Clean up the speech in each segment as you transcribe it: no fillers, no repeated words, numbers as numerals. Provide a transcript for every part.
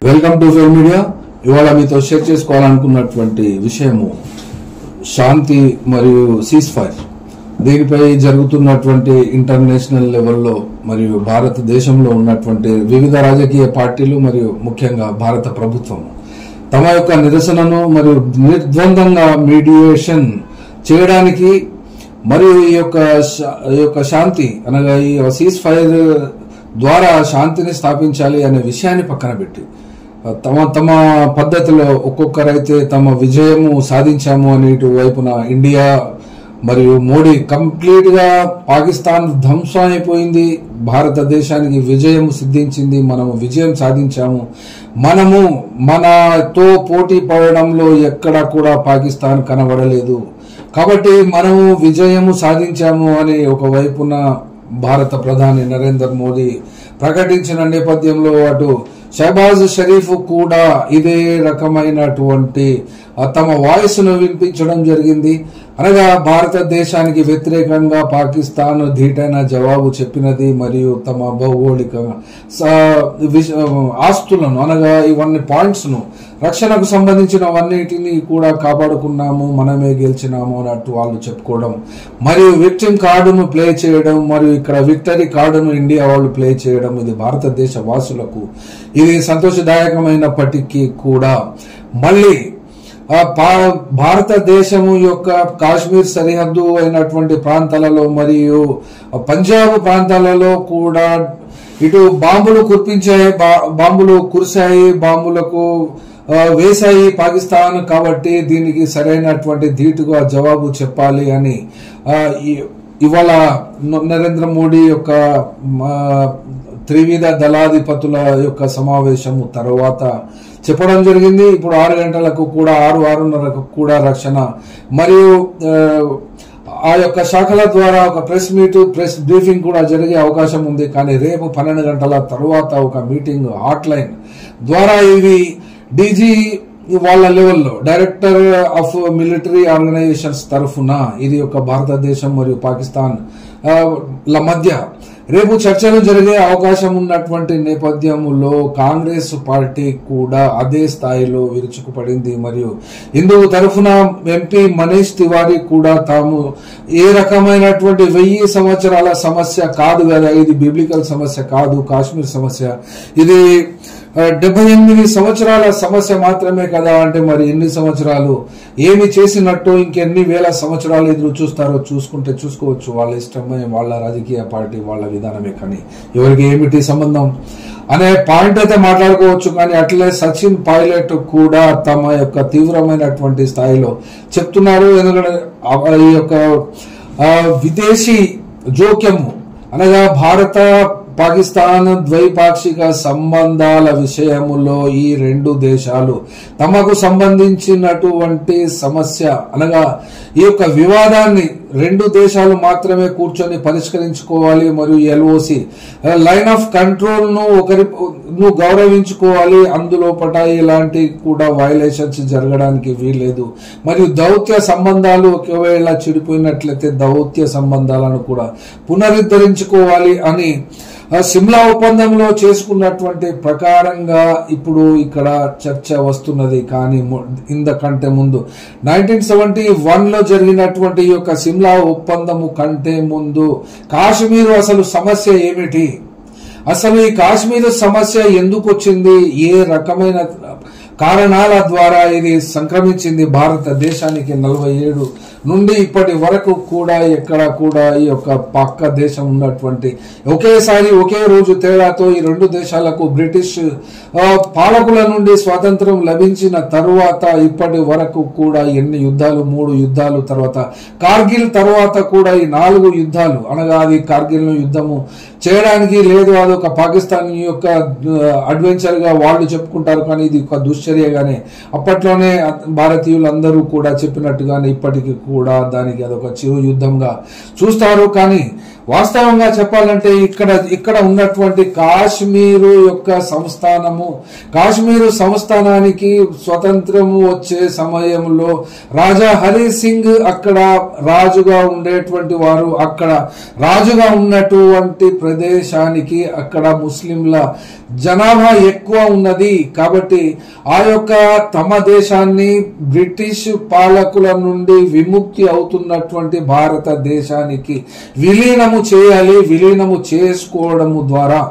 Welcome to fail media. ఇవాళ మీతో share చేసుకోవాలనుకున్నటువంటి విషయము శాంతి మరియు సీజ్ ఫైర్. దీనిపై జరుగుతున్నటువంటి ఇంటర్నేషనల్ లెవెల్లో మరియు భారతదేశంలో ఉన్నటువంటి వివిధ రాజకీయ పార్టీలు మరియు ముఖ్యంగా భారత ప్రభుత్వం తమ యొక్క నిరసనను మరియు నిర్ద్వందంగా మీడియేషన్ చేయడానికి మరియు ఈ యొక్క శాంతి అనగా ఈ సీజ్ ఫైర్ ద్వారా శాంతిని స్థాపించాలి అనే విషయాన్ని పక్కన పెట్టి తమ పద్ధతిలో ఒక్కొక్కరైతే తమ విజయము సాధించాము అని ఇటు వైపున ఇండియా మరియు మోడీ కంప్లీట్ గా పాకిస్తాన్ ధ్వంసం అయిపోయింది, భారతదేశానికి విజయం సిద్ధించింది, మనము విజయం సాధించాము, మనతో పోటీ పడడంలో ఎక్కడ కూడా పాకిస్తాన్ కనబడలేదు, కాబట్టి మనము విజయము సాధించాము అని ఒకవైపున భారత ప్రధాని నరేంద్ర మోదీ ప్రకటించిన నేపథ్యంలో అటు షహబాజ్ షరీఫ్ కూడా ఇదే రకమైనటువంటి తమ వాయిస్ ను వినిపించడం జరిగింది. అనగా భారతదేశానికి వ్యతిరేకంగా పాకిస్తాన్ ధీటైన జవాబు చెప్పినది మరియు తమ భౌగోళిక ఆస్తులను అనగా ఇవన్నీ పాయింట్స్ ను రక్షణకు సంబంధించినవన్నిటిని కూడా కాపాడుకున్నాము, మనమే గెలిచినాము అన్నట్టు వాళ్ళు చెప్పుకోవడం మరియు విక్టిమ్ కార్డును ప్లే చేయడం మరియు ఇక్కడ విక్టరీ కార్డును ఇండియా వాళ్ళు ప్లే చేయడం, ఇది భారతదేశ వాసులకు ఇది సంతోషదాయకమైనప్పటికీ కూడా మళ్ళీ భారతదేశము యొక్క కాశ్మీర్ సరిహద్దు అయినటువంటి ప్రాంతాలలో మరియు పంజాబ్ ప్రాంతాలలో కూడా ఇటు బాంబులు కురిశాయి, బాంబులకు వేశాయి పాకిస్తాన్. కాబట్టి దీనికి సరైనటువంటి ధీటుగా జవాబు చెప్పాలి అని ఇవాళ నరేంద్ర మోడీ యొక్క త్రివిధ దళాధిపతుల యొక్క సమావేశము తర్వాత చెప్పడం జరిగింది. ఇప్పుడు 6 గంటలకు కూడా 6:30కు కూడా రక్షణ మరియు ఆ యొక్క శాఖల ద్వారా ఒక ప్రెస్ బ్రీఫింగ్ కూడా జరిగే అవకాశం ఉంది. కానీ రేపు 12 గంటల తర్వాత ఒక మీటింగ్ హాట్లైన్ ద్వారా ఇది డీజీ వాళ్ళ లెవెల్లో డైరెక్టర్ ఆఫ్ మిలిటరీ ఆర్గనైజేషన్స్ తరఫున ఇది ఒక భారతదేశం మరియు పాకిస్తాన్ ల మధ్య రేపు చర్చలు జరిగే అవకాశం ఉన్నటువంటి నేపథ్యంలో కాంగ్రెస్ పార్టీ కూడా అదే స్థాయిలో విరుచుకుపడింది మరియు ఇందుకు తరఫున ఎంపీ మనీష్ తివారీ కూడా తాము ఏ రకమైనటువంటి 1000 సంవత్సరాల సమస్య కాదు కదా, ఇది బిబ్లికల్ సమస్య కాదు, కాశ్మీర్ సమస్య ఇది 78 సంవత్సరాల సమస్య మాత్రమే కదా అంటే మరి ఎన్ని సంవత్సరాలు ఏమి చేసినట్టు ఇంకెన్ని వేల సంవత్సరాలు ఎదురు చూస్తారో చూసుకోవచ్చు, వాళ్ళ ఇష్టమే, వాళ్ళ రాజకీయ పార్టీ వాళ్ళ విధానమే, కానీ ఎవరికి ఏమిటి సంబంధం అనే పాయింట్ అయితే మాట్లాడుకోవచ్చు. కానీ అట్లే సచిన్ పైలట్ కూడా తమ యొక్క తీవ్రమైనటువంటి స్థాయిలో చెప్తున్నారు. ఎందుకంటే ఈ యొక్క విదేశీ జోక్యము అనగా భారత పాకిస్తాన్ ద్వైపాక్షిక సంబంధాల విషయములో ఈ 2 దేశాలు తమకు సంబంధించినటువంటి సమస్య అనగా ఈ యొక్క వివాదాన్ని 2 దేశాలు మాత్రమే కూర్చొని పరిష్కరించుకోవాలి మరియు ఎల్ఓసి లైన్ ఆఫ్ కంట్రోల్ ను గౌరవించుకోవాలి, అందులోపట ఇలాంటి కూడా వైలేషన్స్ జరగడానికి వీల్లేదు మరియు దౌత్య సంబంధాలు ఒకవేళ చెడిపోయినట్లయితే దౌత్య సంబంధాలను కూడా పునరుద్ధరించుకోవాలి అని సిమ్లా ఒప్పందంలో చేసుకున్నటువంటి ప్రకారంగా ఇప్పుడు ఇక్కడ చర్చ వస్తున్నది. కానీ ఇంతకంటే ముందు 1971లో జరిగినటువంటి ఈ యొక్క సిమ్లా ఒప్పందము కంటే ముందు కాశ్మీర్ అసలు సమస్య ఏమిటి, అసలు ఈ కాశ్మీర్ సమస్య ఎందుకు వచ్చింది, ఏ రకమైన కారణాల ద్వారా ఇది సంక్రమించింది భారతదేశానికి 47 నుండి ఇప్పటి వరకు కూడా ఎక్కడ కూడా ఈ యొక్క పక్క దేశం ఉన్నటువంటి ఒకేసారి ఒకే రోజు తేడాతో ఈ 2 దేశాలకు బ్రిటిష్ పాలకుల నుండి స్వాతంత్రం లభించిన తరువాత ఇప్పటి వరకు కూడా ఎన్ని యుద్ధాలు, 3 యుద్ధాలు, తర్వాత కార్గిల్ తర్వాత కూడా ఈ 4 యుద్ధాలు అనగా అది కార్గిల్ యుద్ధము చేయడానికి లేదు, అదొక పాకిస్తాన్ యొక్క అడ్వెంచర్ గా వాళ్ళు చెప్పుకుంటారు, కానీ ఇది ఒక దుశ్చర్యగానే అప్పట్లోనే భారతీయులందరూ కూడా చెప్పినట్టుగానే ఇప్పటికీ కూడా దానికి అదొక చిరు యుద్ధంగా చూస్తారు. కానీ వాస్తవంగా చెప్పాలంటే ఇక్కడ ఉన్నటువంటి కాశ్మీరు యొక్క సంస్థానము, కాశ్మీరు సంస్థానానికి స్వతంత్రము వచ్చే సమయంలో రాజా హరి సింగ్ అక్కడ రాజుగా ఉండేటువంటి వారు, అక్కడ రాజుగా ఉన్నటువంటి ప్రదేశానికి అక్కడ ముస్లింల జనాభా ఎక్కువ ఉన్నది కాబట్టి ఆ యొక్క తమ దేశాన్ని బ్రిటిష్ పాలకుల నుండి విముక్తి అవుతున్నటువంటి భారతదేశానికి విలీనము చేయాలి. విలీనము చేసుకోవడము ద్వారా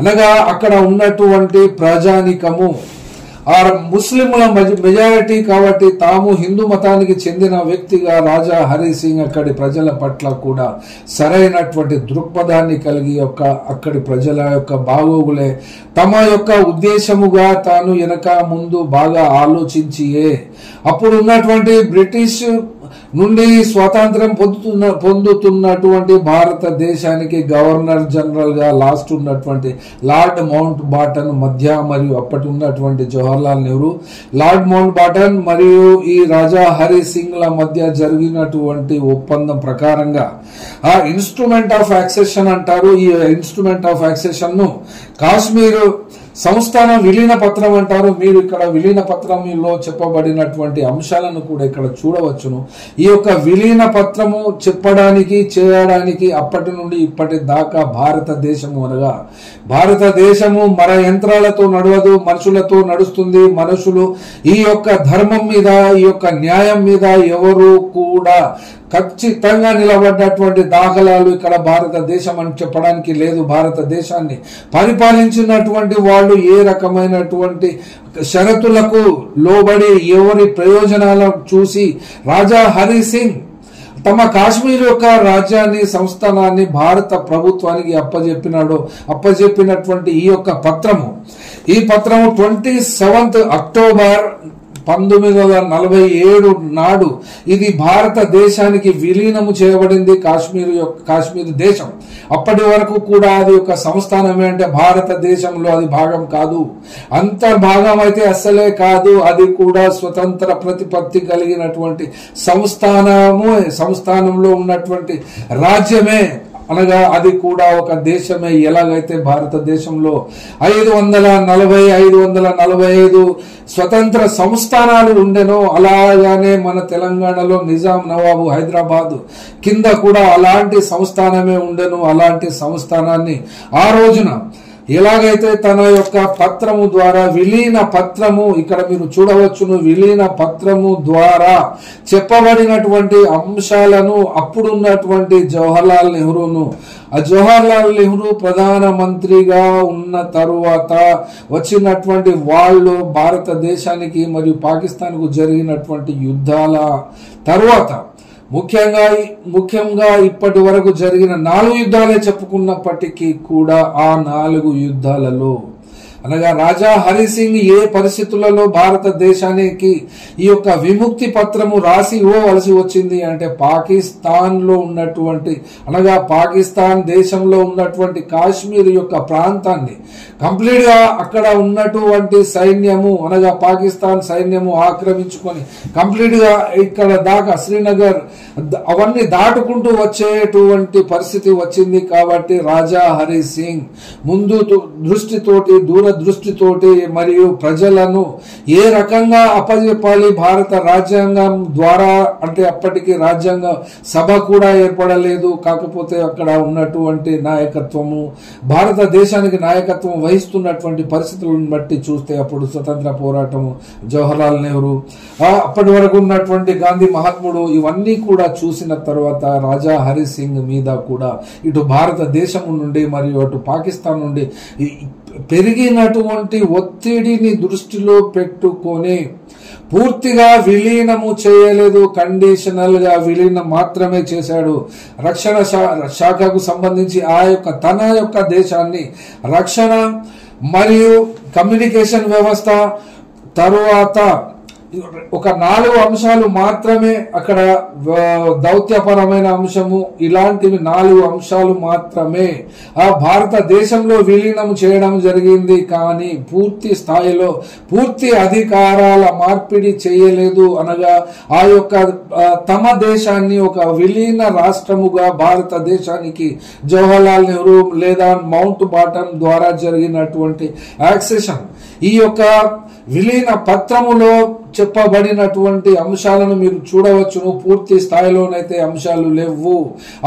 అనగా అక్కడ ఉన్నటువంటి ప్రజానికము ఆ ముస్లింల మెజారిటీ కాబట్టి తాము హిందూ మతానికి చెందిన వ్యక్తిగా రాజా హరి సింగ్ అక్కడి ప్రజల పట్ల కూడా సరైనటువంటి దృక్పథాన్ని కలిగి అక్కడి ప్రజల యొక్క బాగోగులే తమ యొక్క ఉద్దేశముగా తాను వెనక ముందు బాగా ఆలోచించియే అప్పుడు ఉన్నటువంటి బ్రిటిష్ నుండి స్వాతంత్రం పొందుతున్నటువంటి భారతదేశానికి గవర్నర్ జనరల్ గా లాస్ట్ ఉన్నటువంటి లార్డ్ మౌంట్ బాటన్ మధ్య మరియు అప్పటి ఉన్నటువంటి జవహర్లాల్ నెహ్రూ, లార్డ్ మౌంట్ బాటన్ మరియు ఈ రాజా హరి సింగ్ ల మధ్య జరిగినటువంటి ఒప్పందం ప్రకారంగా ఆ ఇన్స్ట్రుమెంట్ ఆఫ్ యాక్సెషన్ అంటారు. ఈ ఇన్స్ట్రుమెంట్ ఆఫ్ యాక్సెషన్ ను కాశ్మీర్ సంస్థాన విలీన పత్రం అంటారు. మీరు ఇక్కడ విలీన పత్రంలో చెప్పబడినటువంటి అంశాలను కూడా ఇక్కడ చూడవచ్చును. ఈ యొక్క విలీన పత్రము చెప్పడానికి చేయడానికి అప్పటి నుండి ఇప్పటి దాకా భారతదేశము అనగా భారతదేశము మర యంత్రాలతో నడవదు, మనుషులతో నడుస్తుంది. మనుషులు ఈ యొక్క ధర్మం మీద ఈ యొక్క న్యాయం మీద ఎవరు కూడా ఖచ్చితంగా నిలబడ్డటువంటి దాఖలాలు ఇక్కడ భారతదేశం అని చెప్పడానికి లేదు. భారతదేశాన్ని పరిపాలించినటువంటి వాళ్ళు ఏ రకమైనటువంటి షరతులకు లోబడి ఎవరి ప్రయోజనాలను చూసి రాజా హరి సింగ్ తమ కాశ్మీర్ యొక్క రాజ్యాన్ని సంస్థానాన్ని భారత ప్రభుత్వానికి అప్పజెప్పినటువంటి ఈ యొక్క పత్రము ఈ పత్రము 27 అక్టోబర్ 1947 నాడు ఇది భారతదేశానికి విలీనము చేయబడింది. కాశ్మీర్ దేశం అప్పటి వరకు కూడా అది ఒక సంస్థానమే, అంటే భారతదేశంలో అది భాగం కాదు, అంతర్భాగం అయితే అస్సలే కాదు. అది కూడా స్వతంత్ర ప్రతిపత్తి కలిగినటువంటి సంస్థానంలో ఉన్నటువంటి రాజ్యమే, అనగా అది కూడా ఒక దేశమే. ఎలాగైతే భారతదేశంలో 545 స్వతంత్ర సంస్థానాలు ఉండెనో అలాగానే మన తెలంగాణలో నిజాం నవాబు హైదరాబాద్ కింద కూడా అలాంటి సంస్థానమే ఉండెను. అలాంటి సంస్థానాన్ని ఆ రోజున ఎలాగైతే తన యొక్క పత్రము ద్వారా విలీన పత్రము ఇక్కడ మీరు చూడవచ్చును, విలీన పత్రము ద్వారా చెప్పబడినటువంటి అంశాలను అప్పుడున్నటువంటి జవహర్లాల్ నెహ్రూ ప్రధానమంత్రిగా ఉన్న తరువాత వచ్చినటువంటి వాళ్ళు భారతదేశానికి మరియు పాకిస్తాన్కు జరిగినటువంటి యుద్ధాల తరువాత ముఖ్యంగా ఇప్పటి వరకు జరిగిన 4 యుద్ధాలే చెప్పుకున్నప్పటికీ కూడా ఆ 4 యుద్ధాలలో అనగా రాజా హరి సింగ్ ఏ పరిస్థితులలో భారతదేశానికి ఈ యొక్క విముక్తి పత్రము రాసి ఇవ్వవలసి వచ్చింది అంటే పాకిస్తాన్ లో ఉన్నటువంటి అనగా పాకిస్తాన్ దేశంలో ఉన్నటువంటి కాశ్మీర్ యొక్క ప్రాంతాన్ని కంప్లీట్ గా అక్కడ ఉన్నటువంటి సైన్యము అనగా పాకిస్తాన్ సైన్యము ఆక్రమించుకొని కంప్లీట్ గా ఇక్కడ దాకా శ్రీనగర్ అవన్నీ దాటుకుంటూ వచ్చేటువంటి పరిస్థితి వచ్చింది. కాబట్టి రాజా హరి సింగ్ ముందు దృష్టితోటి దూరదృష్టితోటి మరియు ప్రజలను ఏ రకంగా అప్పజెప్పాలి భారత రాజ్యాంగం ద్వారా, అంటే అప్పటికి రాజ్యాంగ సభ కూడా ఏర్పడలేదు. కాకపోతే అక్కడ ఉన్నటువంటి నాయకత్వము భారతదేశానికి నాయకత్వం వహిస్తున్నటువంటి పరిస్థితులను బట్టి చూస్తే అప్పుడు స్వతంత్ర పోరాటము జవహర్లాల్ నెహ్రూ అప్పటి వరకు ఉన్నటువంటి గాంధీ మహాత్ముడు ఇవన్నీ కూడా చూసిన తర్వాత రాజా హరి సింగ్ మీద కూడా ఇటు భారతదేశం నుండి మరియు అటు పాకిస్తాన్ నుండి పెరిగినటువంటి ఒత్తిడిని దృష్టిలో పెట్టుకొని పూర్తిగా విలీనము చేయలేదు, కండిషనల్ గా విలీనం మాత్రమే చేశాడు. రక్షణ శాఖకు సంబంధించి తన యొక్క దేశాన్ని రక్షణ మరియు కమ్యూనికేషన్ వ్యవస్థ తరువాత ఒక 4 అంశాలు మాత్రమే అక్కడ దౌత్యపరమైన అంశము ఇలాంటివి 4 అంశాలు మాత్రమే ఆ భారతదేశంలో విలీనం చేయడం జరిగింది. కానీ పూర్తి స్థాయిలో పూర్తి అధికారాల మార్పిడి చేయలేదు. అనగా ఆ యొక్క తమ దేశాన్ని ఒక విలీన రాష్ట్రముగా భారతదేశానికి జవహర్లాల్ నెహ్రూ లేదా మౌంట్ బాటన్ ద్వారా జరిగినటువంటి యాక్సెషన్ ఈ యొక్క విలీన పత్రములో చెప్పబడినటువంటి అంశాలను మీరు చూడవచ్చును. పూర్తి స్థాయిలోనైతే అంశాలు లేవు.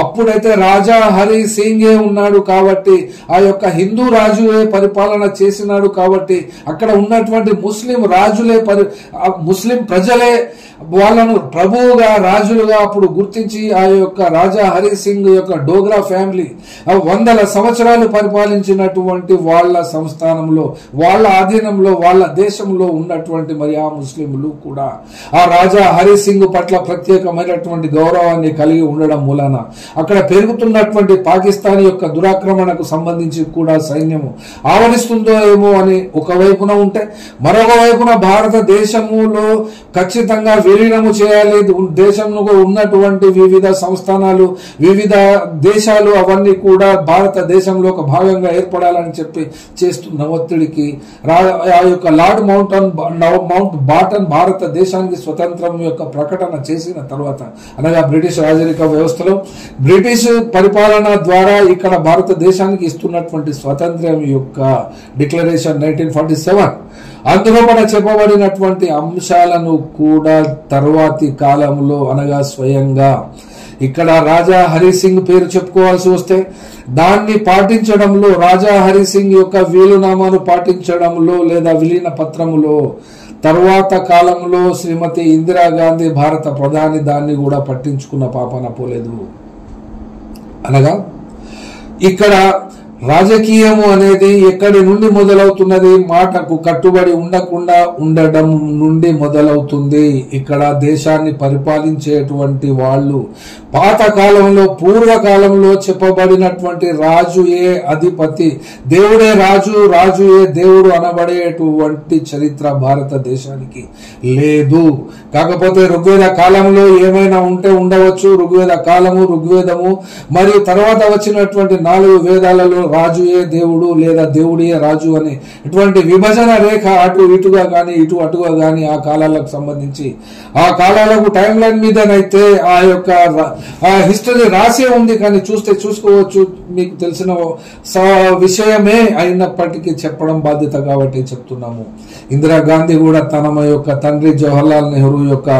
అప్పుడైతే రాజా హరి సింగే ఉన్నాడు కాబట్టి, ఆ యొక్క హిందూ రాజువే పరిపాలన చేసినాడు కాబట్టి, అక్కడ ఉన్నటువంటి ముస్లిం రాజులే ముస్లిం ప్రజలే వాళ్ళను ప్రభువుగా రాజులుగా అప్పుడు గుర్తించి ఆ యొక్క రాజా హరి సింగ్ యొక్క డోగ్రా ఫ్యామిలీ 100 సంవత్సరాలు పరిపాలించినటువంటి వాళ్ళ సంస్థానంలో, వాళ్ళ ఆధీనంలో, వాళ్ళ దేశంలో ఉన్నటువంటి మరి ఆ ముస్లింలు కూడా ఆ రాజా హరి సింగ్ పట్ల ప్రత్యేకమైనటువంటి గౌరవాన్ని కలిగి ఉండడం మూలన అక్కడ పెరుగుతున్నటువంటి పాకిస్తాన్ యొక్క దురాక్రమణకు సంబంధించి కూడా సైన్యము ఆవరిస్తుందో ఏమో అని ఒకవైపున ఉంటే, మరొక వైపున భారతదేశములో ఖచ్చితంగా విలీనము చేయాలి, దేశంలో ఉన్నటువంటి వివిధ సంస్థానాలు, వివిధ దేశాలు అవన్నీ కూడా భారతదేశంలో ఒక భాగంగా ఏర్పడాలని చెప్పి చేస్తున్న ఒత్తిడికి ఆ యొక్క లార్డ్ మౌంట్ బాటన్ భారతదేశానికి స్వతంత్రం యొక్క ప్రకటన చేసిన తర్వాత, అనగా బ్రిటిష్ రాజరిక వ్యవస్థలో బ్రిటిష్ పరిపాలన ద్వారా ఇక్కడ భారతదేశానికి ఇస్తున్నటువంటి స్వాతంత్ర్యం యొక్క డిక్లరేషన్ 1947, అందులో కూడా చెప్పబడినటువంటి అంశాలను కూడా తరువాతి కాలంలో అనగా స్వయంగా ఇక్కడ రాజా హరి సింగ్ పేరు చెప్పుకోవాల్సి వస్తే దాన్ని పాటించడంలో, రాజా హరి సింగ్ యొక్క వీలునామాను పాటించడంలో లేదా విలీన పత్రములో తరువాత కాలంలో శ్రీమతి ఇందిరాగాంధీ భారత ప్రధాని దాన్ని కూడా పట్టించుకున్న పాపన పోలేదు. అనగా ఇక్కడ రాజకీయము అనేది ఎక్కడి నుండి మొదలవుతున్నది? మాటకు కట్టుబడి ఉండకుండా ఉండడం నుండి మొదలవుతుంది. ఇక్కడ దేశాన్ని పరిపాలించేటువంటి వాళ్ళు పాతకాలంలో, పూర్వకాలంలో చెప్పబడినటువంటి రాజుయే అధిపతి, దేవుడే రాజు, రాజుయే దేవుడు అనబడేటువంటి చరిత్ర భారతదేశానికి లేదు. కాకపోతే ఋగ్వేద కాలంలో ఏమైనా ఉంటే ఉండవచ్చు. ఋగ్వేద కాలము, ఋగ్వేదము మరియు తర్వాత వచ్చినటువంటి 4 వేదాలలో రాజుయే దేవుడు లేదా దేవుడియే రాజు అనే ఇటువంటి విభజన రేఖ అటు ఇటుగా కానీ ఇటు అటుగా కానీ ఆ కాలాలకు సంబంధించి ఆ కాలాలకు టైం లైన్ మీదనైతే ఆ యొక్క హిస్టరీ రాసే ఉంది. కానీ చూసుకోవచ్చు, మీకు తెలిసిన విషయమే అయినప్పటికీ చెప్పడం బాధ్యత కాబట్టి చెప్తున్నాము. ఇందిరాగాంధీ కూడా తన యొక్క తండ్రి జవహర్లాల్ నెహ్రూ యొక్క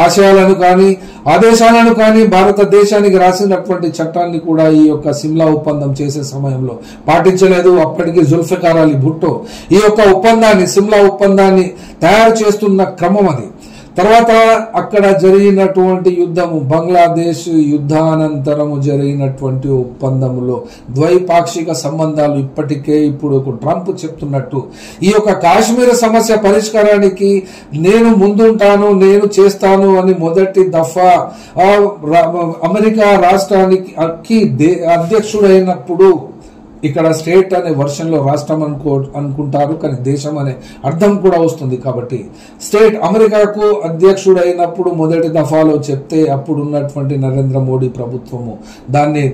ఆశయాలను కానీ ఆదేశాలను కానీ భారతదేశానికి రాసినటువంటి చట్టాన్ని కూడా ఈ యొక్క సిమ్లా ఒప్పందం చేసే సమయంలో పాటించలేదు. అప్పటికి జుల్ఫికార్ అలీ భుట్టో ఈ యొక్క ఒప్పందాన్ని, సిమ్లా ఒప్పందాన్ని తయారు చేస్తున్న క్రమం అది. తర్వాత అక్కడ జరిగినటువంటి యుద్ధము, బంగ్లాదేశ్ యుద్ధానంతరము జరిగినటువంటి ఒప్పందములో ద్వైపాక్షిక సంబంధాలు ఇప్పటికే ఇప్పుడు ట్రంప్ చెప్తున్నట్టు ఈ యొక్క కాశ్మీర్ సమస్య పరిష్కారానికి నేను ముందుంటాను, నేను చేస్తాను అని మొదటి దఫా అమెరికా రాష్ట్రానికి అధ్యక్షుడైనప్పుడు, ఇక్కడ స్టేట్ అనే వర్షన్లో రాష్ట్రం అనుకుంటారు, కానీ దేశం అనే అర్థం కూడా వస్తుంది. కాబట్టి స్టేట్ అమెరికాకు అధ్యక్షుడైనప్పుడు మొదటి దఫాలో చెప్తే అప్పుడున్నటువంటి నరేంద్ర మోడీ ప్రభుత్వము దాన్ని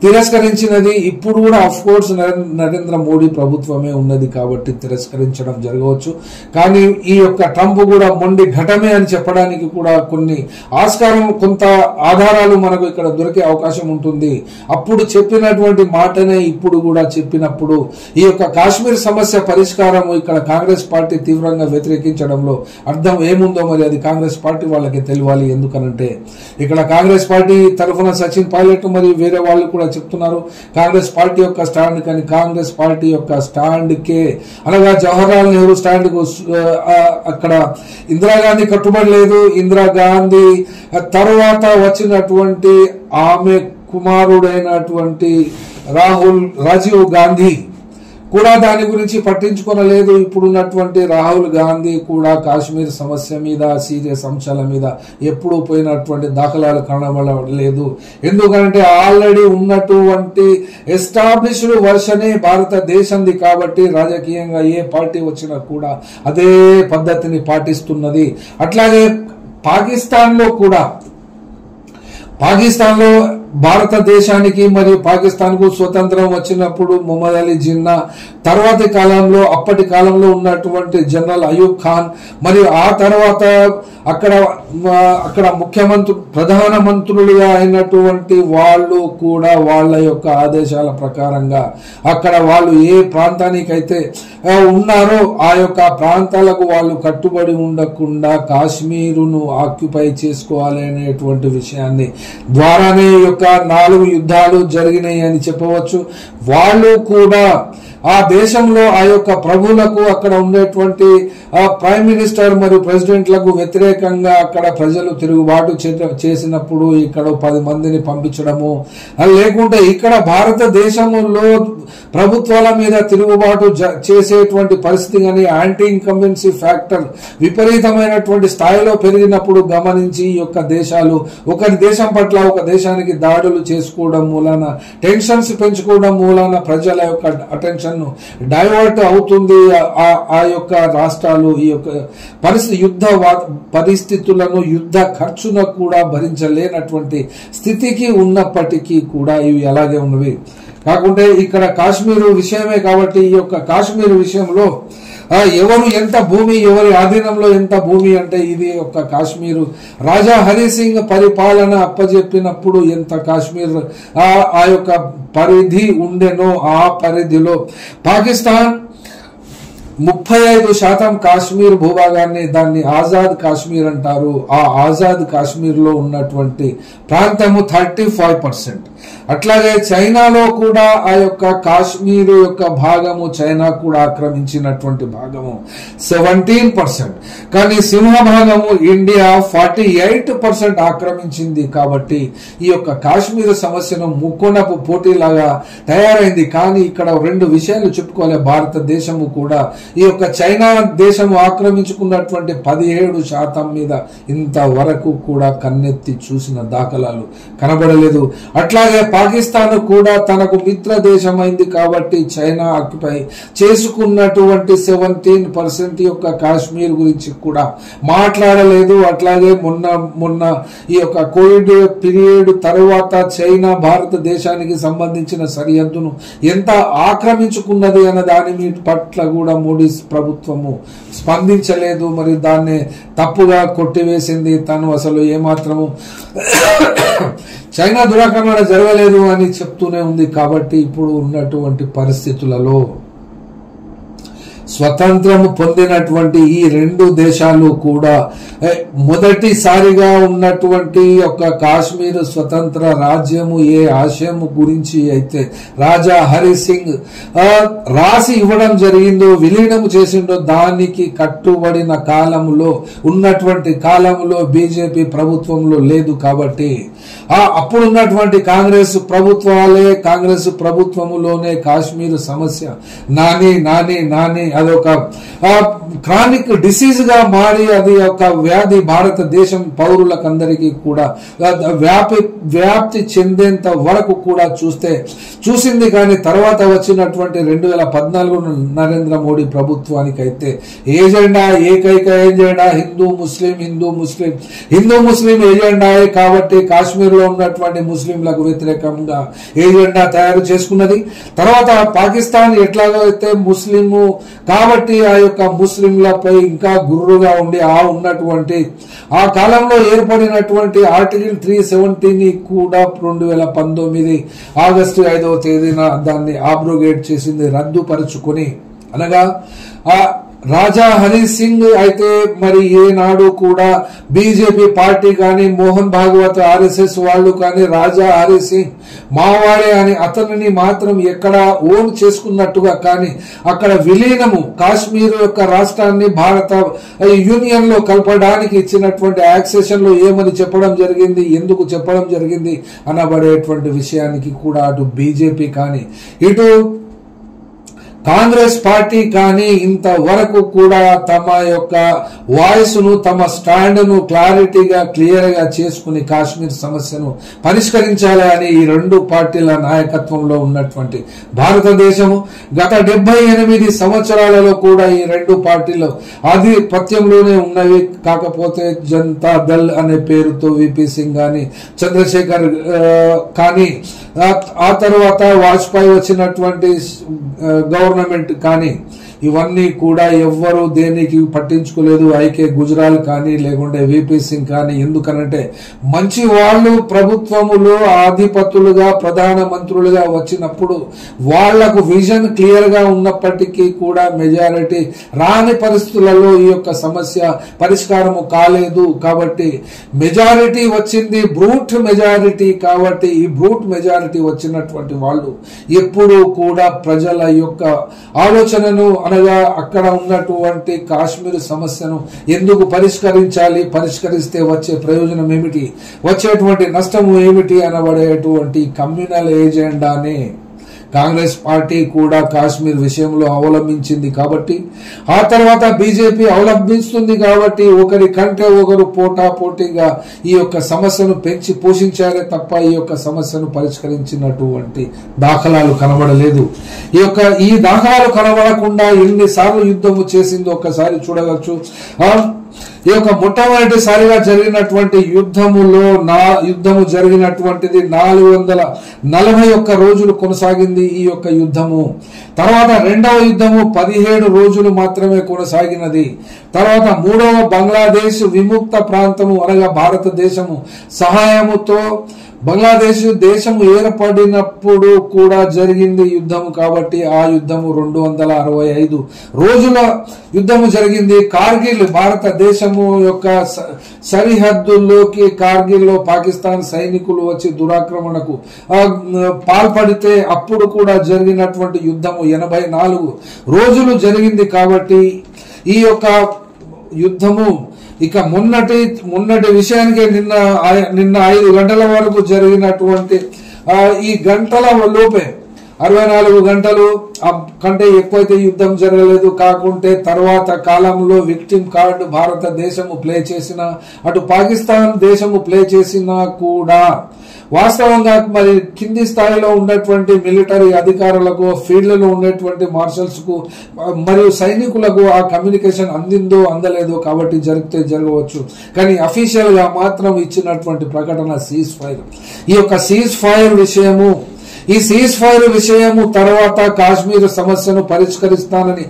తిరస్కరించినది. ఇప్పుడు కూడా అఫ్ కోర్స్ నరేంద్ర మోడీ ప్రభుత్వమే ఉన్నది కాబట్టి తిరస్కరించడం జరగవచ్చు. కానీ ఈ యొక్క ట్రంప్ కూడా మొండి ఘటమే అని చెప్పడానికి కూడా కొన్ని ఆస్కారం, కొంత ఆధారాలు మనకు ఇక్కడ దొరికే అవకాశం ఉంటుంది. అప్పుడు చెప్పినటువంటి మాటనే ఇప్పుడు కూడా చెప్పినప్పుడు ఈ యొక్క కాశ్మీర్ సమస్య పరిష్కారము ఇక్కడ కాంగ్రెస్ పార్టీ తీవ్రంగా వ్యతిరేకించడంలో అర్థం ఏముందో మరి అది కాంగ్రెస్ పార్టీ వాళ్ళకి తెలియాలి. ఎందుకనంటే ఇక్కడ కాంగ్రెస్ పార్టీ తరఫున సచిన్ పైలట్ మరియు వేరే వాళ్ళు కూడా చెప్తున్నారు కాంగ్రెస్ పార్టీ యొక్క స్టాండ్, కానీ కాంగ్రెస్ పార్టీ యొక్క స్టాండ్ కే అనగా జవహర్లాల్ నెహ్రూ స్టాండ్ కు అక్కడ ఇందిరాగాంధీ కట్టుబడి లేదు. ఇందిరాగాంధీ తర్వాత వచ్చినటువంటి ఆమె కుమారుడైనటువంటి రాజీవ్ గాంధీ కూడా దాని గురించి పట్టించుకోనలేదు. ఇప్పుడున్నటువంటి రాహుల్ గాంధీ కూడా కాశ్మీర్ సమస్య మీద, సీరియస్ అంశాల మీద ఎప్పుడూ పోయినటువంటి దాఖలాలు కనబడలేదు. ఎందుకంటే ఆల్రెడీ ఉన్నటువంటి ఎస్టాబ్లిష్డ్ వర్షనే భారతదేశంది కాబట్టి రాజకీయంగా ఏ పార్టీ వచ్చినా కూడా అదే పద్ధతిని పాటిస్తున్నది. అట్లాగే పాకిస్తాన్లో భారతదేశానికి మరియు పాకిస్తాన్ కు స్వతంత్రం వచ్చినప్పుడు మొహమ్మద్ అలీ జిన్నా తర్వాతి కాలంలో అప్పటి కాలంలో ఉన్నటువంటి జనరల్ అయూబ్ ఖాన్ మరియు ఆ తర్వాత అక్కడ ముఖ్యమంత్రి ప్రధానమంత్రులుగా అయినటువంటి వాళ్ళు కూడా వాళ్ళ యొక్క ఆదేశాల ప్రకారంగా అక్కడ వాళ్ళు ఏ ప్రాంతానికైతే ఉన్నారో ఆ యొక్క ప్రాంతాలకు వాళ్ళు కట్టుబడి ఉండకుండా కాశ్మీరును ఆక్యుపై చేసుకోవాలి అనేటువంటి విషయాన్ని ద్వారానే ఈ యొక్క 4 యుద్ధాలు జరిగినాయి అని చెప్పవచ్చు. వాళ్ళు కూడా ఆ దేశంలో ఆ యొక్క ప్రభువులకు అక్కడ ఉండేటువంటి ప్రైమ్ మినిస్టర్ మరియు ప్రెసిడెంట్లకు వ్యతిరేకంగా అక్కడ ప్రజలు తిరుగుబాటు చేసినప్పుడు ఇక్కడ 10 మందిని పంపించడము, లేకుంటే ఇక్కడ భారతదేశంలో ప్రభుత్వాల మీద తిరుగుబాటు చేసేటువంటి పరిస్థితి కానీ యాంటీ ఇన్కంబెన్సీ ఫ్యాక్టర్ విపరీతమైనటువంటి స్థాయిలో పెరిగినప్పుడు గమనించి ఈ యొక్క దేశాలు ఒక దేశం పట్ల ఒక దేశానికి దాడులు చేసుకోవడం మూలాన టెన్షన్స్ పెంచుకోవడం మూలాన ప్రజల యొక్క అటెన్షన్ డైవర్ట్ అవుతుంది. ఆ యొక్క రాష్ట్రాలు ఈ యొక్క యుద్ధ పరిస్థితులను యుద్ధ ఖర్చును కూడా భరించలేనటువంటి స్థితికి ఉన్నప్పటికీ కూడా ఇవి అలాగే ఉన్నవి. కాకుంటే ఇక్కడ కాశ్మీరు విషయమే కాబట్టి ఈ యొక్క కాశ్మీరు విషయంలో ఎవరు ఎంత భూమి ఎవరి ఆధీనంలో ఎంత భూమి అంటే ఇది ఒక కాశ్మీరు రాజా హరి సింగ్ పరిపాలన అప్పజెప్పినప్పుడు ఎంత కాశ్మీర్ ఆ యొక్క పరిధి ఉండెనో ఆ పరిధిలో పాకిస్తాన్ 35% కాశ్మీర్ భూభాగాన్ని దాన్ని ఆజాద్ కాశ్మీర్ అంటారు. ఆ ఆజాద్ కాశ్మీర్ లో ఉన్నటువంటి ప్రాంతము 35%. అట్లాగే చైనాలో కూడా ఆ యొక్క కాశ్మీర్ యొక్క భాగము చైనా కూడా ఆక్రమించినటువంటి భాగము 17%. కానీ సింహభాగము ఇండియా 48% ఆక్రమించింది. కాబట్టి ఈ యొక్క కాశ్మీర్ సమస్యను ముక్కొనపు పోటీలాగా తయారైంది. కానీ ఇక్కడ 2 విషయాలు చెప్పుకోవాలి. భారతదేశము కూడా ఈ యొక్క చైనా దేశం ఆక్రమించుకున్నటువంటి 17% మీద ఇంతవరకు కూడా కన్నెత్తి చూసిన దాఖలాలు కనబడలేదు. అట్లాగే పాకిస్తాన్ కూడా తనకు మిత్ర దేశమైంది కాబట్టి చైనా ఆక్యుపై చేసుకున్నటువంటి 17% యొక్క కాశ్మీర్ గురించి కూడా మాట్లాడలేదు. అట్లాగే మొన్న ఈ యొక్క కోవిడ్ పీరియడ్ తరువాత చైనా భారతదేశానికి సంబంధించిన సరిహద్దును ఎంత ఆక్రమించుకున్నది అన్న దాని పట్ల కూడా మోడీ ప్రభుత్వము స్పందించలేదు. మరి దాన్ని తప్పుగా కొట్టివేసింది. తను అసలు ఏమాత్రము చైనా దురాక్రమణ జరగలేదు అని చెప్తూనే ఉంది. కాబట్టి ఇప్పుడు ఉన్నటువంటి పరిస్థితులలో స్వతంత్రము పొందినటువంటి ఈ 2 దేశాలు కూడా మొదటిసారిగా ఉన్నటువంటి ఒక కాశ్మీర్ స్వతంత్ర రాజ్యము ఏ ఆశయము గురించి అయితే రాజా హరి సింగ్ రాసి ఇవ్వడం జరిగిందో విలీనము చేసిండో దానికి కట్టుబడిన కాలంలో ఉన్నటువంటి కాలంలో బీజేపీ ప్రభుత్వంలో లేదు. కాబట్టి అప్పుడున్నటువంటి కాంగ్రెస్ ప్రభుత్వములోనే కాశ్మీర్ సమస్య నాని అదొక క్రానిక్ డిసీజ్ గా మారి అది ఒక వ్యాధి భారతదేశం పౌరులకందరికీ కూడా వ్యాప్తి చెందేంత వరకు కూడా చూసింది. కానీ తర్వాత వచ్చినటువంటి 2014 నరేంద్ర మోడీ ప్రభుత్వానికి అయితే ఏకైక ఎజెండా హిందూ ముస్లిం ఎజెండా. కాబట్టి కాశ్మీర్ లో ఉన్నటువంటి ముస్లింలకు వ్యతిరేకంగా ఎజెండా తయారు చేసుకున్నది. తర్వాత పాకిస్తాన్ ఎట్లాగో అయితే ముస్లిము కాబట్టి ఆ యొక్క ముస్లింలపై ఇంకా గుర్రుగా ఉండి ఉన్నటువంటి ఆ కాలంలో ఏర్పడినటువంటి ఆర్టికల్ 370 కూడా 2019 ఆగస్టు 5వ తేదీన దాన్ని ఆబ్రోగేట్ చేసింది, రద్దుపరుచుకొని. అనగా రాజా హరి సింగ్ అయితే మరి ఏనాడు కూడా బీజేపీ పార్టీ కానీ మోహన్ భాగవత్ RSS వాళ్ళు కానీ రాజా హరి సింగ్ మావాడే అని అతనిని మాత్రం ఎక్కడ ఓన్ చేసుకున్నట్టుగా కానీ అక్కడ విలీనము కాశ్మీర్ యొక్క రాష్ట్రాన్ని భారత యూనియన్ లో కలపడానికి ఇచ్చినటువంటి యాక్సెషన్ లో ఏమని చెప్పడం జరిగింది, ఎందుకు చెప్పడం జరిగింది అనబడేటువంటి విషయానికి కూడా అటు బీజేపీ కానీ ఇటు కాంగ్రెస్ పార్టీ కానీ ఇంతవరకు కూడా తమ యొక్క వాయిస్ ను తమ స్టాండ్ ను క్లియర్ గా చేసుకుని కాశ్మీర్ సమస్యను పరిష్కరించాలి అని ఈ 2 పార్టీల నాయకత్వంలో ఉన్నటువంటి భారతదేశము గత 78 సంవత్సరాలలో కూడా ఈ 2 పార్టీలు ఆధిపత్యంలోనే ఉన్నవి. కాకపోతే జనతా దళ్ అనే పేరుతో విపి సింగ్ కానీ చంద్రశేఖర్ కానీ ఆ తర్వాత వాజ్పేయి వచ్చినటువంటి గవర్నర్ గవర్నమెంట్ కానీ ఇవన్నీ కూడా ఎవ్వరూ దేనికి పట్టించుకోలేదు. ఐకే గుజరాల్ కానీ లేకుంటే విపి సింగ్ కానీ. ఎందుకనంటే మంచి వాళ్ళు ప్రభుత్వములో అధిపతులుగా ప్రధానమంత్రులుగా వచ్చినప్పుడు వాళ్లకు విజన్ క్లియర్ గా ఉన్నప్పటికీ కూడా మెజారిటీ రాని పరిస్థితులలో ఈ యొక్క సమస్య పరిష్కారము కాలేదు. కాబట్టి మెజారిటీ వచ్చింది బ్రూట్ మెజారిటీ. కాబట్టి ఈ బ్రూట్ మెజారిటీ వచ్చినటువంటి వాళ్ళు ఎప్పుడూ కూడా ప్రజల యొక్క ఆలోచనను అనగా అక్కడ ఉన్నటువంటి కాశ్మీర్ సమస్యను ఎందుకు పరిష్కరించాలి, పరిష్కరిస్తే వచ్చే ప్రయోజనం ఏమిటి, వచ్చేటువంటి నష్టము ఏమిటి అనబడేటువంటి కమ్యూనల్ ఏజెండానే కాంగ్రెస్ పార్టీ కూడా కాశ్మీర్ విషయంలో అవలంబించింది. కాబట్టి ఆ తర్వాత బీజేపీ అవలంబిస్తుంది. కాబట్టి ఒకరి కంటే ఒకరు పోటాపోటీగా ఈ యొక్క సమస్యను పెంచి పోషించారే తప్ప ఈ యొక్క సమస్యను పరిష్కరించినటువంటి దాఖలాలు కనబడలేదు. ఈ దాఖలాలు కనబడకుండా ఎన్నిసార్లు యుద్ధము చేసిందో ఒక్కసారి చూడవచ్చు. ఈ యొక్క మొట్టమొదటిసారిగా జరిగినటువంటి యుద్ధము జరిగినటువంటిది 441 రోజులు కొనసాగింది ఈ యొక్క యుద్ధము. తర్వాత రెండవ యుద్ధము 17 రోజులు మాత్రమే కొనసాగినది. తర్వాత మూడవ బంగ్లాదేశ్ విముక్త ప్రాంతము అనగా భారతదేశము సహాయముతో బంగ్లాదేశ్ దేశము ఏర్పడినప్పుడు కూడా జరిగింది యుద్ధము. కాబట్టి ఆ యుద్ధము 265 రోజుల యుద్ధము జరిగింది. కార్గిల్ భారతదేశము యొక్క సరిహద్దుల్లోకి కార్గిల్లో పాకిస్తాన్ సైనికులు వచ్చి దురాక్రమణకు పాల్పడితే అప్పుడు కూడా జరిగినటువంటి యుద్ధము 84 రోజులు జరిగింది. కాబట్టి ఈ యొక్క యుద్ధము ఇక మొన్నటి విషయానికి నిన్న 5 గంటల వరకు జరిగినటువంటి ఈ గంటల లోపే 64 గంటలు కంటే ఎక్కువైతే యుద్ధం జరగలేదు. కాకుంటే తర్వాత కాలంలో విక్టిమ్ కార్డు భారతదేశము ప్లే చేసిన అటు పాకిస్తాన్ దేశము ప్లే చేసినా కూడా వాస్తవంగా మరి కింది స్థాయిలో ఉన్నటువంటి మిలిటరీ అధికారులకు ఫీల్డ్లో ఉన్నటువంటి మార్షల్స్ కు మరియు సైనికులకు ఆ కమ్యూనికేషన్ అందిందో అందలేదో. కాబట్టి జరిగితే జరగవచ్చు. కానీ అఫీషియల్ గా మాత్రం ఇచ్చినటువంటి ప్రకటన సీజ్ ఫైర్. ఈ యొక్క సీజ్ ఫైర్ విషయము తర్వాత కాశ్మీర్ సమస్యను పరిష్కరిస్తానని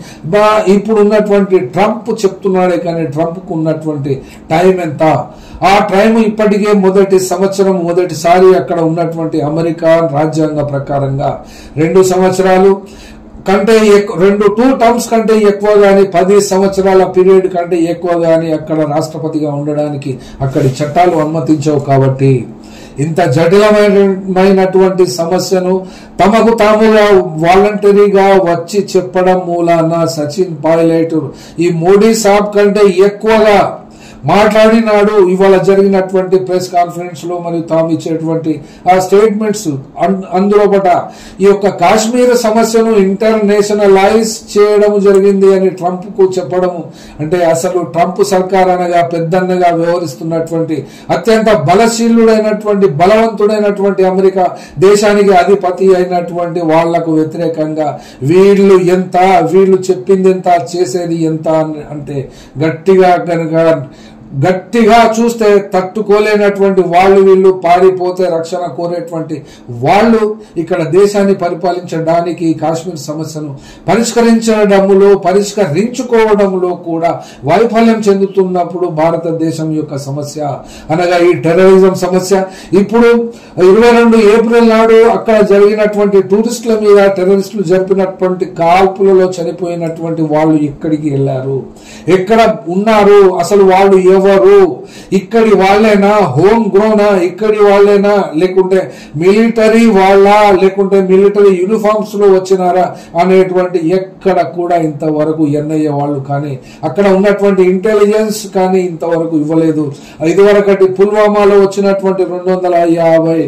ఇప్పుడు ఉన్నటువంటి ట్రంప్ చెప్తున్నాడే. కానీ ట్రంప్ కు ఉన్నటువంటి టైం ఎంత? ఆ టైం ఇప్పటికే మొదటిసారి అక్కడ ఉన్నటువంటి అమెరికా రాజ్యాంగ ప్రకారంగా 2 సంవత్సరాలు కంటే 2 టర్మ్స్ కంటే ఎక్కువ గాని 10 సంవత్సరాల పీరియడ్ కంటే ఎక్కువ గాని అక్కడ రాష్ట్రపతిగా ఉండడానికి అక్కడి చట్టాలు అనుమతించవు. కాబట్టి ఇంత జటిలమైనటువంటి సమస్యను తమకు తాముగా వాలంటరీగా వచ్చి చెప్పడం మూలాన సచిన్ పైలట్ ఈ మోడీ సాబ్ కంటే ఎక్కువగా మాట్లాడినాడు. ఇవాళ జరిగినటువంటి ప్రెస్ కాన్ఫరెన్స్ లో మరియు తాము ఇచ్చేటువంటి ఆ స్టేట్మెంట్స్ అందులో ఈ యొక్క కాశ్మీర్ సమస్యను ఇంటర్నేషనలైజ్ చేయడం జరిగింది అని ట్రంప్ కు చెప్పడము అంటే అసలు ట్రంప్ సర్కార్ అనగా పెద్దన్నగా వ్యవహరిస్తున్నటువంటి అత్యంత బలవంతుడైనటువంటి అమెరికా దేశానికి అధిపతి అయినటువంటి వాళ్లకు వ్యతిరేకంగా వీళ్ళు చెప్పింది ఎంత చేసేది ఎంత అంటే గట్టిగా చూస్తే తట్టుకోలేనటువంటి వీళ్ళు పారిపోతే రక్షణ కోరేటువంటి వాళ్ళు ఇక్కడ దేశాన్ని పరిపాలించడానికి కాశ్మీర్ సమస్యను పరిష్కరించుకోవడంలో కూడా వైఫల్యం చెందుతున్నప్పుడు భారతదేశం యొక్క సమస్య అనగా ఈ టెర్రరిజం సమస్య ఇప్పుడు 22 ఏప్రిల్ నాడు అక్కడ జరిగినటువంటి టూరిస్టుల మీద టెర్రరిస్టులు జరిపినటువంటి కాల్పులలో చనిపోయినటువంటి వాళ్ళు ఎక్కడికి వెళ్లారు, ఎక్కడ ఉన్నారు, అసలు వాళ్ళు ఎవరు, ఇక్కడి వాళ్ళేనా, హోమ్ గ్రోనా, ఇక్కడి వాళ్ళేనా, లేకుంటే మిలిటరీ వాళ్ళ, లేకుంటే మిలిటరీ యూనిఫామ్స్ లో వచ్చినారా అనేటువంటి ఎక్కడ కూడా ఇంతవరకు ఎన్ఐఏ వాళ్ళు కానీ అక్కడ ఉన్నటువంటి ఇంటెలిజెన్స్ కానీ ఇంతవరకు ఇవ్వలేదు. ఇదివరకటి పుల్వామాలో వచ్చినటువంటి 250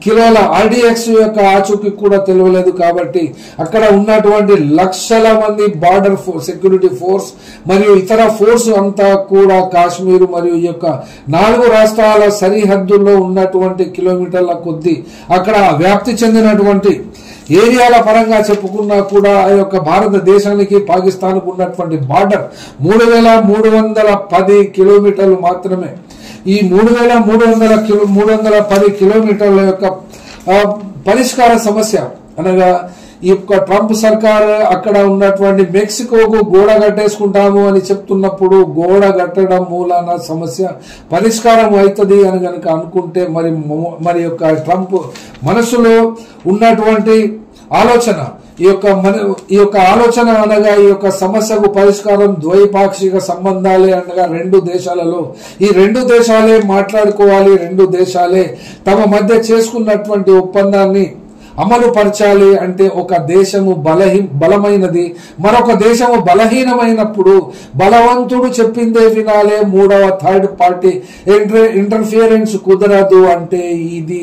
కిలోల ఆర్డీఎక్స్ యొక్క ఆచూకీ కూడా తెలియలేదు. కాబట్టి అక్కడ ఉన్నటువంటి లక్షల మంది బార్డర్ సెక్యూరిటీ ఫోర్స్ మరియు ఇతర ఫోర్స్ అంతా కూడా కాశ్మీర్ మరియు ఈ యొక్క 4 రాష్ట్రాల సరిహద్దుల్లో ఉన్నటువంటి కిలోమీటర్ల కొద్దీ అక్కడ వ్యాప్తి చెందినటువంటి ఏరియాల పరంగా చెప్పుకున్నా కూడా ఆ యొక్క భారతదేశానికి పాకిస్తాన్ కు ఉన్నటువంటి బార్డర్ 3310 కిలోమీటర్లు మాత్రమే. ఈ 3310 కిలోమీటర్ల యొక్క పరిష్కార సమస్య అనగా ఈ యొక్క ట్రంప్ సర్కార్ అక్కడ ఉన్నటువంటి మెక్సికోకు గోడ కట్టేసుకుంటాము అని చెప్తున్నప్పుడు గోడ కట్టడం మూలాన సమస్య పరిష్కారం అవుతుంది అని కనుక అనుకుంటే మరి యొక్క ట్రంప్ మనసులో ఉన్నటువంటి ఆలోచన ఈ యొక్క ఆలోచన అనగా ఈ యొక్క సమస్యకు పరిష్కారం ద్వైపాక్షిక సంబంధాలే అనగా రెండు దేశాలలో ఈ రెండు దేశాలే మాట్లాడుకోవాలి, రెండు దేశాలే తమ మధ్య చేసుకున్నటువంటి ఒప్పందాన్ని అమలు పరచాలి. అంటే ఒక దేశము బలమైనది, మరొక దేశము బలహీనమైనప్పుడు బలవంతుడు చెప్పిందే వినాలే, మూడవ థర్డ్ పార్టీ ఇంటర్ఫియరెన్స్ కుదరదు. అంటే ఇది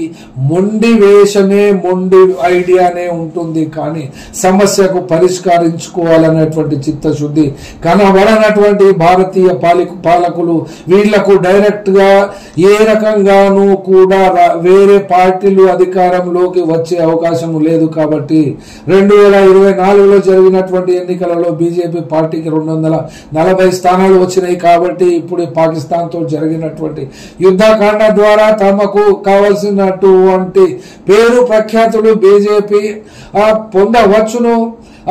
మొండి వేషమే, మొండి ఐడియానే ఉంటుంది. కానీ సమస్యకు పరిష్కరించుకోవాలనేటువంటి చిత్తశుద్ధి కనబడనటువంటి భారతీయ పాలకులు వీళ్లకు డైరెక్ట్ గా ఏ రకంగానూ కూడా వేరే పార్టీలు అధికారంలోకి వచ్చే అవకాశం లేదు. కాబట్టి 2024లో జరిగినటువంటి ఎన్నికలలో బీజేపీ పార్టీకి 240 స్థానాలు వచ్చినాయి. కాబట్టి ఇప్పుడు పాకిస్తాన్ తో జరిగినటువంటి యుద్ధకాండ ద్వారా తమకు కావలసినటువంటి పేరు ప్రఖ్యాతులు బీజేపీ పొందవచ్చును,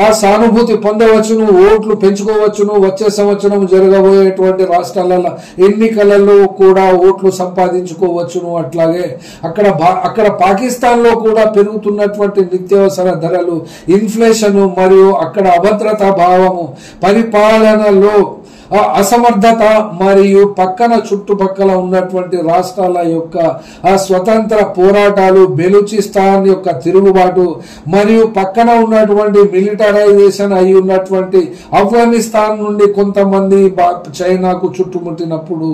ఆ సానుభూతి పొందవచ్చును, ఓట్లు పెంచుకోవచ్చును. వచ్చే సంవత్సరం జరగబోయేటువంటి రాష్ట్రాల ఎన్నికలలో కూడా ఓట్లు సంపాదించుకోవచ్చును. అట్లాగే అక్కడ పాకిస్తాన్ లో కూడా పెరుగుతున్నటువంటి నిత్యావసర ధరలు, ఇన్ఫ్లేషన్ మరియు అక్కడ అభద్రతా భావము, పరిపాలనలో అసమర్థత మరియు చుట్టుపక్కల ఉన్నటువంటి రాష్ట్రాల యొక్క స్వతంత్ర పోరాటాలు, బెలూచిస్తాన్ యొక్క తిరుగుబాటు మరియు పక్కన ఉన్నటువంటి మిలిటరైజేషన్ అయి ఉన్నటువంటి ఆఫ్ఘనిస్తాన్ నుండి కొంతమంది చైనాకు చుట్టుముట్టినప్పుడు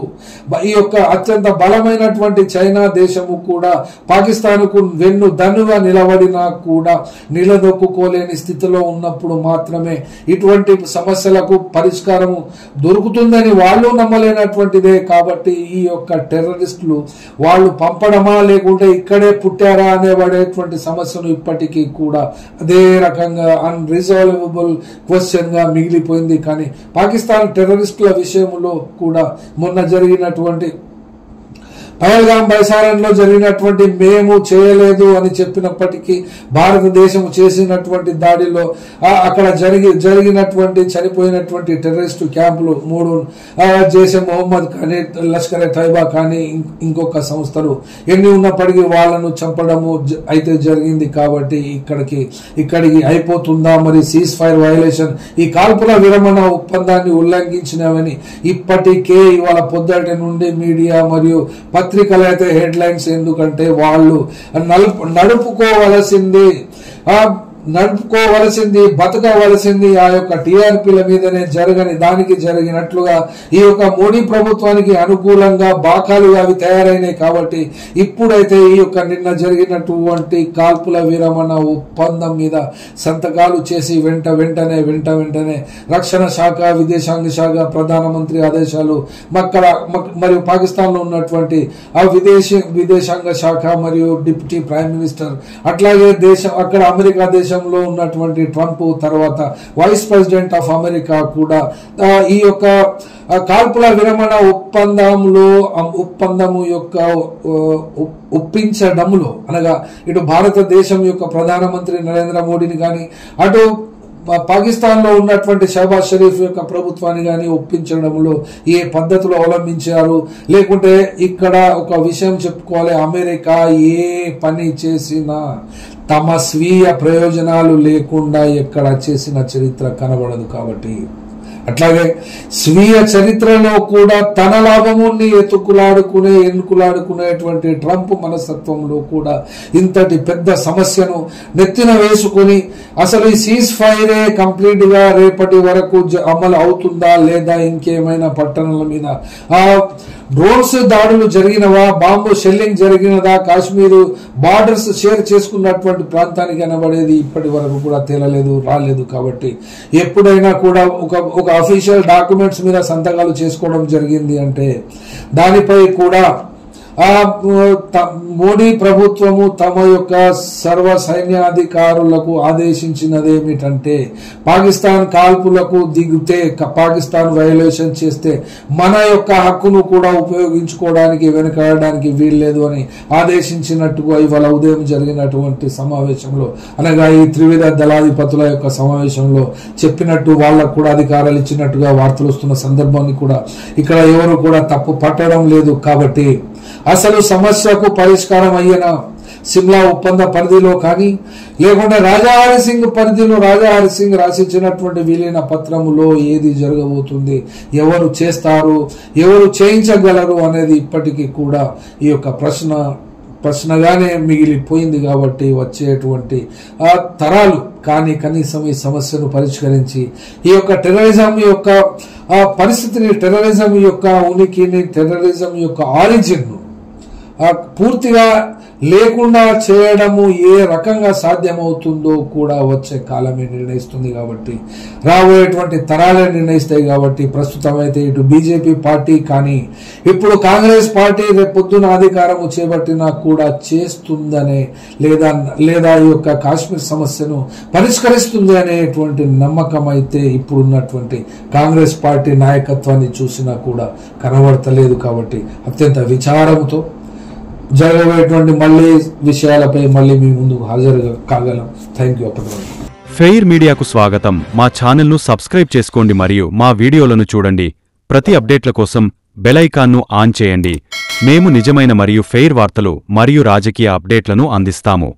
ఈ యొక్క అత్యంత బలమైనటువంటి చైనా దేశము కూడా పాకిస్తాన్కు వెన్ను దన్నుగా నిలబడినా కూడా నిలదొక్కుకోలేని స్థితిలో ఉన్నప్పుడు మాత్రమే ఇటువంటి సమస్యలకు పరిష్కారము దొరుకుతుందని వాళ్ళు నమ్మలేనటువంటిదే. కాబట్టి ఈ యొక్క టెర్రరిస్టులు వాళ్ళు పంపడమా లేకుంటే ఇక్కడే పుట్టారా అనేబడేటువంటి సమస్యను ఇప్పటికీ కూడా అదే రకంగా అన్రిజాల్వబుల్ క్వశ్చన్ గా మిగిలిపోయింది. కానీ పాకిస్తాన్ టెర్రరిస్టుల విషయంలో కూడా మొన్న జరిగినటువంటి పహల్గాం బైసారంలో జరిగినటువంటి మేము చేయలేదు అని చెప్పినప్పటికీ భారతదేశం చేసినటువంటి దాడిలో అక్కడ జరిగినటువంటి చనిపోయినటువంటి టెర్రరిస్టు క్యాంపులు 3 జైషే మొహమ్మద్ కానీ, లష్కర్ తైబా కానీ ఇంకొక సంస్థలు ఎన్ని ఉన్నప్పటికీ వాళ్ళను చంపడము అయితే జరిగింది. కాబట్టి ఇక్కడికి అయిపోతుందా? మరి సీజ్ ఫైర్ వయలేషన్, ఈ కాల్పుల విరమణ ఒప్పందాన్ని ఉల్లంఘించినవని ఇప్పటికే ఇవాళ పొద్దుటి నుండి మీడియా మరియు పత్రికలు అయితే హెడ్ లైన్స్. ఎందుకంటే వాళ్ళు నడుపుకోవలసింది బతకవలసింది ఆ యొక్క టీఆర్పీల మీదనే దానికి జరిగినట్లుగా ఈ యొక్క మోడీ ప్రభుత్వానికి అనుకూలంగా బాకాలు అవి తయారైనాయి. కాబట్టి ఇప్పుడైతే ఈ యొక్క నిన్న జరిగినటువంటి కాల్పుల విరమణ ఒప్పందం మీద సంతకాలు చేసి వెంటనే రక్షణ శాఖ, విదేశాంగ శాఖ, ప్రధానమంత్రి ఆదేశాలు, మరియు పాకిస్తాన్ లో ఉన్నటువంటి ఆ విదేశాంగ శాఖ మరియు డిప్యూటీ ప్రైమ్ మినిస్టర్, అట్లాగే అక్కడ అమెరికా దేశంలో ఉన్నటువంటి ట్రంప్ తర్వాత వైస్ ప్రెసిడెంట్ ఆఫ్ అమెరికా కూడా ఈ యొక్క కాల్పుల విరమణ ఒప్పందము యొక్క ఒప్పించడంలో అనగా ఇటు భారతదేశం యొక్క ప్రధానమంత్రి నరేంద్ర మోడీని కానీ, అటు పాకిస్తాన్ లో ఉన్నటువంటి షహబాజ్ షరీఫ్ యొక్క ప్రభుత్వాన్ని గాని ఒప్పించడంలో ఏ పద్ధతులు అవలంబించారు, లేకుంటే ఇక్కడ ఒక విషయం చెప్పుకోవాలి, అమెరికా ఏ పని చేసినా తమ స్వీయ ప్రయోజనాలు లేకుండా ఎక్కడ చేసిన చరిత్ర కనబడదు. కాబట్టి అట్లాగే స్వీయ చరిత్రలో కూడా తన లాభముని ఎన్నుకులాడుకునేటువంటి ట్రంప్ మనస్తత్వంలో కూడా ఇంతటి పెద్ద సమస్యను నెత్తిన వేసుకుని అసలు ఈ సీజ్ ఫైరే కంప్లీట్ గా రేపటి వరకు అమలు అవుతుందా లేదా, ఇంకేమైనా పట్టణాల మీద డ్రోన్స్ దాడులు జరిగినవా, బాంబు షెల్లింగ్ జరిగినదా, కాశ్మీరు బార్డర్స్ షేర్ చేసుకున్నటువంటి ప్రాంతానికి అనబడేది ఇప్పటి వరకు కూడా రాలేదు. కాబట్టి ఎప్పుడైనా కూడా ఒక అఫీషియల్ డాక్యుమెంట్స్ మీద సంతకాలు చేసుకోవడం జరిగింది అంటే దానిపై కూడా మోడీ ప్రభుత్వము తమ యొక్క సర్వ సైన్యాధికారులకు ఆదేశించినదేమిటంటే పాకిస్తాన్ కాల్పులకు దిగితే పాకిస్తాన్ వైలేషన్ చేస్తే మన యొక్క హక్కును కూడా ఉపయోగించుకోవడానికి వెనుకాడడానికి వీల్లేదు అని ఆదేశించినట్టుగా ఇవాళ ఉదయం జరిగినటువంటి సమావేశంలో అనగా ఈ త్రివిధ దళాధిపతుల యొక్క సమావేశంలో చెప్పినట్టు వాళ్ళకు కూడా అధికారాలు ఇచ్చినట్టుగా వార్తలు వస్తున్న సందర్భాన్ని కూడా ఇక్కడ ఎవరు కూడా తప్పు పట్టడం లేదు. కాబట్టి అసలు సమస్యకు పరిష్కారం అయ్యేనా సిమ్లా ఒప్పంద పరిధిలో కానీ లేకుంటే రాజాహరి సింగ్ పరిధిలో రాజాహరి సింగ్ రాసిచ్చినటువంటి విలీన పత్రములో ఏది జరగబోతుంది, ఎవరు చేస్తారు, ఎవరు చేయించగలరు అనేది ఇప్పటికీ కూడా ఈ యొక్క ప్రశ్నగానే మిగిలిపోయింది. కాబట్టి వచ్చేటువంటి తరాలు కానీ కనీసం ఈ సమస్యను పరిష్కరించి ఈ యొక్క టెర్రరిజం యొక్క పరిస్థితిని, టెర్రరిజం యొక్క ఉనికిని, టెర్రరిజం యొక్క ఆరిజిన్ పూర్తిగా లేకుండా చేయడము ఏ రకంగా సాధ్యమవుతుందో కూడా వచ్చే కాలమే నిర్ణయిస్తుంది. కాబట్టి రాబోయేటువంటి తరాలే నిర్ణయిస్తాయి. కాబట్టి ప్రస్తుతం అయితే ఇటు బీజేపీ పార్టీ కానీ ఇప్పుడు కాంగ్రెస్ పార్టీ రేపొద్దున అధికారము చేపట్టినా కూడా చేస్తుందనే లేదా ఈ యొక్క కాశ్మీర్ సమస్యను పరిష్కరిస్తుంది అనేటువంటి నమ్మకం అయితే ఇప్పుడున్నటువంటి కాంగ్రెస్ పార్టీ నాయకత్వాన్ని చూసినా కూడా కనబడతలేదు. కాబట్టి అత్యంత విచారంతో జరగబోయేటువంటి మళ్ళీ విషయాలపై మళ్ళీ మీ ముందుకు హాజరు కాగలం. Thank you. ఫెయిర్ మీడియాకు స్వాగతం. మా ఛానల్ను సబ్స్క్రైబ్ చేసుకోండి మరియు మా వీడియోలను చూడండి. ప్రతి అప్డేట్ల కోసం బెల్ ఐకాన్ను ఆన్ చేయండి. మేము నిజమైన మరియు ఫెయిర్ వార్తలు మరియు రాజకీయ అప్డేట్లను అందిస్తాము.